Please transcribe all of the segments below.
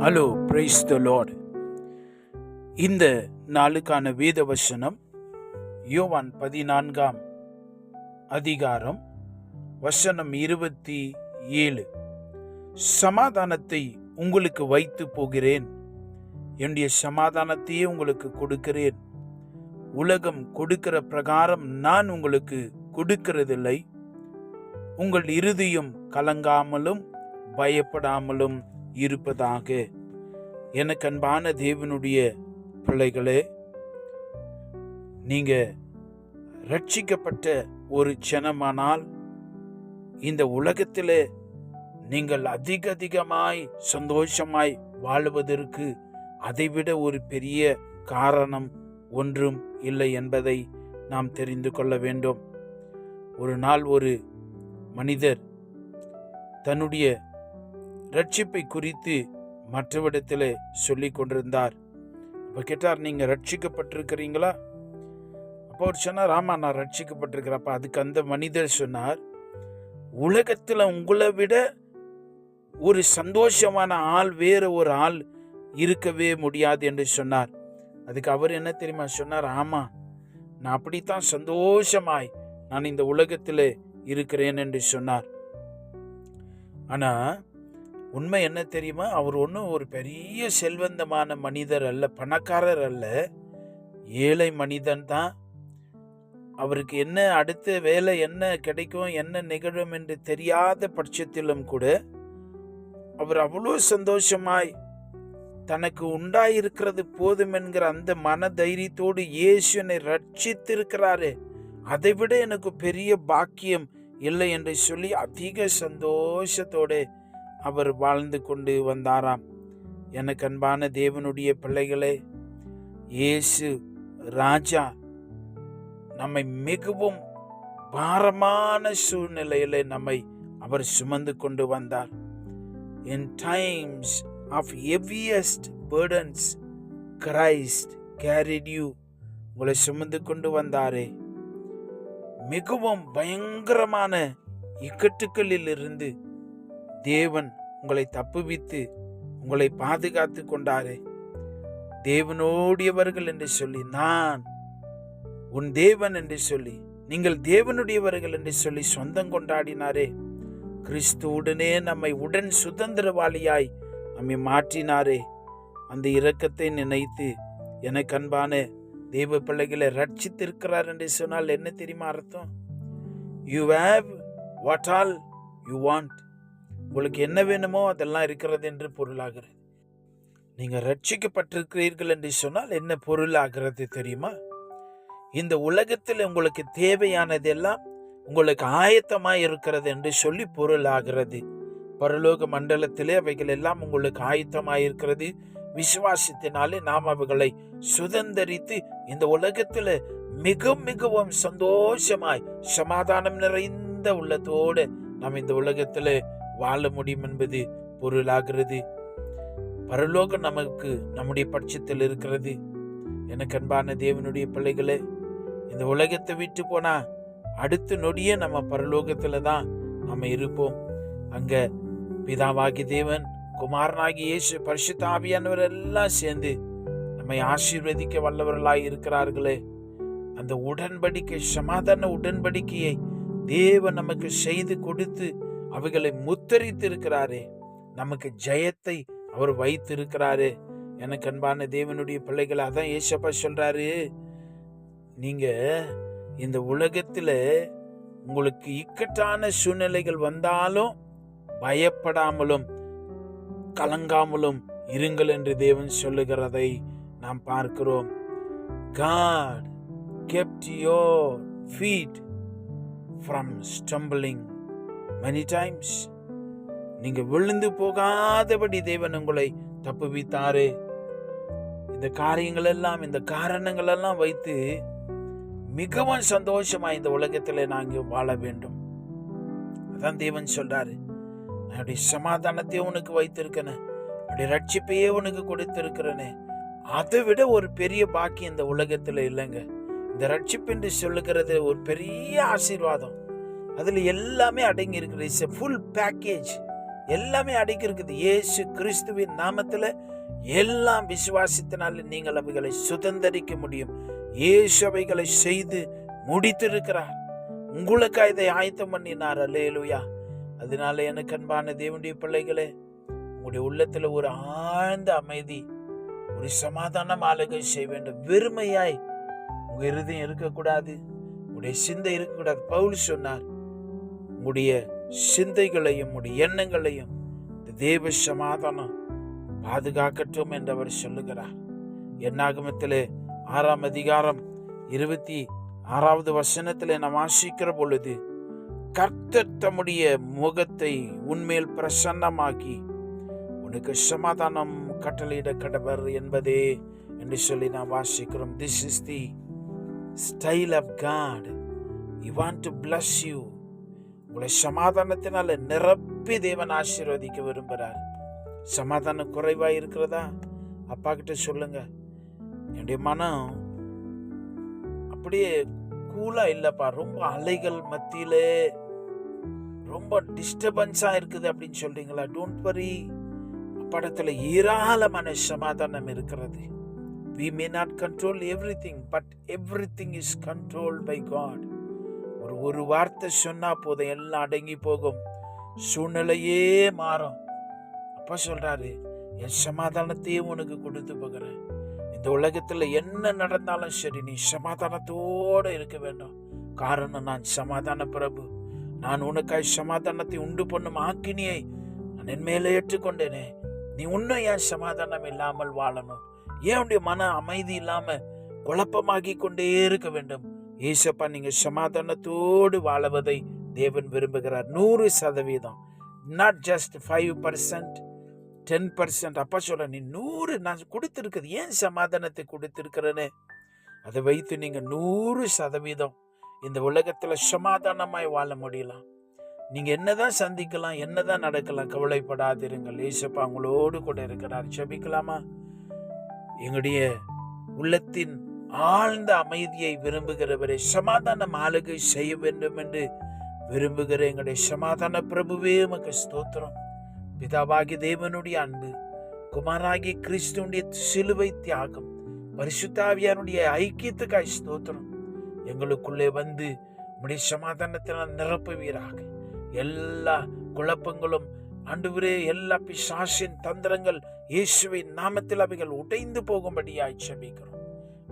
Hello, praise the Lord. இந்த நாளுக்கான வேத வசனம் யோவான் 14 அதிகாரம் வசனம் 27. சமாதானத்தை உங்களுக்கு வைத்து போகிறேன், என்னுடைய சமாதானத்தையே உங்களுக்கு கொடுக்கிறேன். உலகம் கொடுக்கிற பிரகாரம் நான் உங்களுக்கு கொடுக்கிறதில்லை. உங்கள் இருதயம் கலங்காமலும் பயப்படாமலும் இருப்பதாக. எனக்கு அன்பான தேவனுடைய பிள்ளைகளே, நீங்க ரட்சிக்கப்பட்ட ஒரு ஜனமானால் இந்த உலகத்திலே நீங்கள் அதிகமாய் சந்தோஷமாய் வாழுவதற்கு அதைவிட ஒரு பெரிய காரணம் ஒன்றும் இல்லை என்பதை நாம் தெரிந்து கொள்ள வேண்டும். ஒரு நாள் ஒரு மனிதர் தன்னுடைய ரட்சிப்பை குறித்து மற்றவிடத்தில் சொல்லிக் கொண்டிருந்தார். அப்போ கேட்டார், நீங்கள் ரட்சிக்கப்பட்டிருக்கிறீங்களா? அப்போ அவர் சொன்னார், ஆமாம், நான் ரட்சிக்கப்பட்டிருக்கிறப்ப. அதுக்கு அந்த மனிதர் சொன்னார், உலகத்தில் உங்களை விட ஒரு சந்தோஷமான ஆள் வேற ஒரு ஆள் இருக்கவே முடியாது என்று சொன்னார். அதுக்கு அவர் என்ன தெரியுமா சொன்னார், ஆமாம், நான் அப்படித்தான் சந்தோஷமாய் நான் இந்த உலகத்தில் இருக்கிறேன் என்று சொன்னார். ஆனால் உண்மை என்ன தெரியுமா, அவர் ஒன்றும் ஒரு பெரிய செல்வந்தமான மனிதர் அல்ல, பணக்காரர் அல்ல, ஏழை மனிதன் தான். அவருக்கு என்ன அடுத்த வேலை என்ன கிடைக்கும், என்ன நிகழும் என்று தெரியாத பட்சத்திலும் கூட அவர் அவ்வளோ சந்தோஷமாய் தனக்கு உண்டாயிருக்கிறது போதும் என்கிற அந்த மன தைரியத்தோடு இயேசுனை ரட்சித்திருக்கிறாரு, அதை விட எனக்கு பெரிய பாக்கியம் இல்லை என்று சொல்லி அதிக சந்தோஷத்தோடு அவர் வாழ்ந்து கொண்டு வந்தாராம். எனக்கு அன்பான தேவனுடைய பிள்ளைகளே, இயேசு ராஜா நம்மை மிகவும் பாரமான சூழ்நிலையிலே நம்மை அவர் சுமந்து கொண்டு வந்தார். In times of heaviest burdens, Christ carried you. உங்களை சுமந்து கொண்டு வந்தாரே. மிகவும் பயங்கரமான இக்கட்டுகளில் இருந்து தேவன் உங்களை தப்புவித்து உங்களை பாதுகாத்து கொண்டாரே. தேவனோடியவர்கள் என்று சொல்லி, நான் உன் தேவன் என்று சொல்லி, நீங்கள் தேவனுடையவர்கள் என்று சொல்லி சொந்தம் கொண்டாடினாரே. கிறிஸ்துவுடனே நம்மை உடன் சுதந்திரவாளியாய் நம்மை மாற்றினாரே. அந்த இரக்கத்தை நினைத்து எனக்கு அன்பான தேவ பிள்ளைகளை ரட்சித்திருக்கிறார் என்று சொன்னால் என்ன தெரியுமா அர்த்தம்? You have what all you want. உங்களுக்கு என்ன வேணுமோ அதெல்லாம் இருக்கிறது என்று பொருளாகிறது. நீங்க ரட்சிக்கப்பட்டிருக்கிறீர்கள் என்று சொன்னால் என்ன பொருளாகிறது தெரியுமா? இந்த உலகத்தில் உங்களுக்கு தேவையானதெல்லாம் உங்களுக்கு ஆயத்தமாய் இருக்கிறது என்று சொல்லி பொருளாகிறது. பரலோக மண்டலத்திலே அவைகள் எல்லாம் உங்களுக்கு ஆயத்தமாய் இருக்கிறது. விசுவாசத்தினாலே நாம் அவைகளை சுதந்தரித்து இந்த உலகத்தில் மிகவும் சந்தோஷமாய் சமாதானம் நிறைந்த உள்ளத்தோடு நாம் இந்த உலகத்தில் வாழ முடியும் என்பது பொருளாகிறது. பரலோகம் நமக்கு நம்முடைய பட்சத்தில் இருக்கிறது. எனக்கு அன்பான தேவனுடைய பிள்ளைகளே, இந்த உலகத்தை விட்டு போனா அடுத்த நொடியே நம்ம பரலோகத்துல தான் நம்ம இருப்போம். அங்க பிதாவாகி தேவன், குமாரனாகி இயேசு, பரிசுத்த ஆவியானவர் எல்லாம் சேர்ந்து நம்மை ஆசீர்வதிக்க வல்லவர்களாய் இருக்கிறார்களே. அந்த உடன்படிக்கை, சமாதான உடன்படிக்கையை தேவன் நமக்கு செய்து கொடுத்து அவைகளை முத்தரித்து இருக்கிறாரே. நமக்கு ஜெயத்தை அவர் வைத்திருக்கிறாரு. எனக்கு அன்பான தேவனுடைய பிள்ளைகளை, அதான் ஏசப்பா சொல்றாரு, நீங்க இந்த உலகத்துல உங்களுக்கு இக்கட்டான சூழ்நிலைகள் வந்தாலும் பயப்படாமலும் கலங்காமலும் இருங்கள் என்று தேவன் சொல்லுகிறதை நாம் பார்க்கிறோம். God kept your feet from stumbling many times. நீங்க விழுந்து போகாதபடி தேவன் உங்களை தப்புவித்தாரு. இந்த காரியங்கள் எல்லாம், இந்த காரணங்கள் எல்லாம் வைத்து மிகவும் சந்தோஷமா இந்த உலகத்துல நாங்க வாழ வேண்டும். அதான் தேவன் சொல்றாரு, என்னுடைய சமாதானத்தையே உனக்கு வைத்திருக்கேன், என்னுடைய ரட்சிப்பையே உனக்கு கொடுத்திருக்கிறேனே. அதை விட ஒரு பெரிய பாக்கி இந்த உலகத்துல இல்லைங்க. இந்த ரட்சிப்பு என்று சொல்லுகிறது ஒரு பெரிய ஆசீர்வாதம். அதுல எல்லாமே அடங்கி இருக்கிறது. It's a full package. எல்லாமே அடங்கி இருக்குது. இயேசு கிறிஸ்துவின் நாமத்துல எல்லாம் விசுவாசத்தினால நீங்கள் அவைகளை சுதந்தரிக்க முடியும். இயேசு அவைகளை செய்து முடித்திருக்கிறார். உங்களுக்காக இதை ஆயத்தம் பண்ணினார். அல்லேலூயா. அதனால எனக்கு அன்பான தேவனுடைய பிள்ளைகளே, உங்களுடைய உள்ளத்துல ஒரு ஆழ்ந்த அமைதி, ஒரு சமாதானம் ஆளுகை செய்ய வேண்டும். வெறுமையாய் உங்க இருதயம் இருக்கக்கூடாது, உங்களுடைய சிந்தை இருக்கக்கூடாது. பவுல் சொன்னார், உங்களுடைய சிந்தைகளையும் உங்களுடைய எண்ணங்களையும் இந்த தேவ சமாதானம் பாதுகாக்கட்டும் என்று அவர் சொல்லுகிறார். என்னாகமத்திலே 6ஆம் அதிகாரம் 26வது வசனத்திலே நாம் வாசிக்கிற பொழுது, கர்த்தர் தம்முடைய முகத்தை உன்மேல் பிரசன்னமாக்கி உனக்கு சமாதானம் கட்டளையிட கடவர் என்பதே என்று சொல்லி நாம் வாசிக்கிறோம். This is the style of God. He want to bless you. உங்களை சமாதானத்தினால நிரப்பி தேவன் ஆசீர்வதிக்க விரும்புகிறார். சமாதானம் குறைவாக இருக்கிறதா? அப்பா கிட்ட சொல்லுங்க, என்னுடைய மனம் அப்படியே கூலா இல்லப்பா, ரொம்ப அலைகள் மத்தியிலே ரொம்ப டிஸ்டர்பன்ஸா இருக்குது அப்படின்னு சொல்றீங்களா? டோன்ட் வரி, படத்துல ஏராளமான சமாதானம் இருக்கிறது. We may not control everything, but everything is controlled by God. ஒரு வார்த்தை சொன்னா போதும், எல்லாம் அடங்கி போகும், சூழ்நிலையே மாறும். அப்பா சொல்றாரு, என் சமாதானத்தையே உனக்கு கொடுத்து போகிறேன். இந்த உலகத்துல என்ன நடந்தாலும் சரி, நீ சமாதானத்தோட இருக்க வேண்டும். காரணம், நான் சமாதான பிரபு. நான் உனக்காய் சமாதானத்தை உண்டு பண்ணும் ஆக்கினியை நான் என் மேலே ஏற்றுக்கொண்டேனே. நீ இன்னும் ஏன் சமாதானம் இல்லாமல் வாழணும்? ஏன் உடைய மன அமைதி இல்லாம குழப்பமாகி கொண்டே இருக்க வேண்டும்? ஏசப்பா, நீங்க சமாதானத்தோடு வாழுவதை தேவன் விரும்புகிறார். 100%, not just 5%, 10%. அப்பா சொல்ற, நீ 100 நான் கொடுத்திருக்கிறது. ஏன் சமாதானத்தை கொடுத்திருக்கிறேன்னு அதை வைத்து நீங்க 100% இந்த உலகத்துல சமாதானமாய் வாழ முடியலாம். நீங்க என்னதான் சந்திக்கலாம், என்னதான் நடக்கலாம், கவலைப்படாதிருங்கள். ஏசப்பா உங்களோடு கூட இருக்கிறார். ஜெபிக்கலாமா? எங்களுடைய உள்ளத்தின் ஆழ்ந்த அமைதியை விரும்புகிறவரை, சமாதானம் ஆளுகை செய்ய வேண்டும் என்று விரும்புகிற எங்களுடைய சமாதான பிரபுவே, உமக்கு ஸ்தோத்திரம். பிதாவாகிய தேவனுடைய அன்பு, குமாராகிய கிறிஸ்துவுடைய சிலுவை தியாகம், பரிசுத்த ஆவியானுடைய ஐக்கியத்துக்காய் ஸ்தோத்திரம். எங்களுக்குள்ளே வந்து உம்முடைய சமாதானத்தினால் நிரப்புவீராக. எல்லா குழப்பங்களும் ஆண்டவரே, எல்லா பிசாசின் தந்திரங்கள் இயேசுவின் நாமத்தில் அவைகள் உடைந்து போகும்படியாய் ஜெபிக்கிறோம்.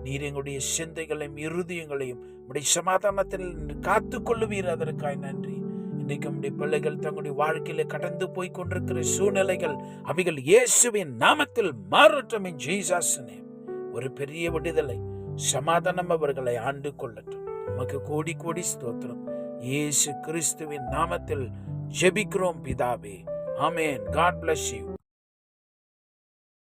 நீர் எங்களுடைய சிந்தைகளையும் இருதயங்களையும் உடைய சமாதானத்தில் காத்துக் கொள்ளுவீர். அதற்காய் நன்றி. இன்றைக்கு நம்முடைய பிள்ளைகள் தங்களுடைய வாழ்க்கையில கடந்து போய் கொண்டிருக்கிற சூழ்நிலைகள் அவைகள் இயேசுவின் நாமத்தில் மாறட்டும். இன் ஜீசஸ் நேம் ஒரு பெரிய விடுதலை, சமாதானம் அவர்களை ஆண்டு கொள்ளட்டும். நமக்கு கோடி கோடி ஸ்தோத்திரம். இயேசு கிறிஸ்துவின் நாமத்தில் ஜெபிக்கிறோம் பிதாவே. ஆமென். God bless you.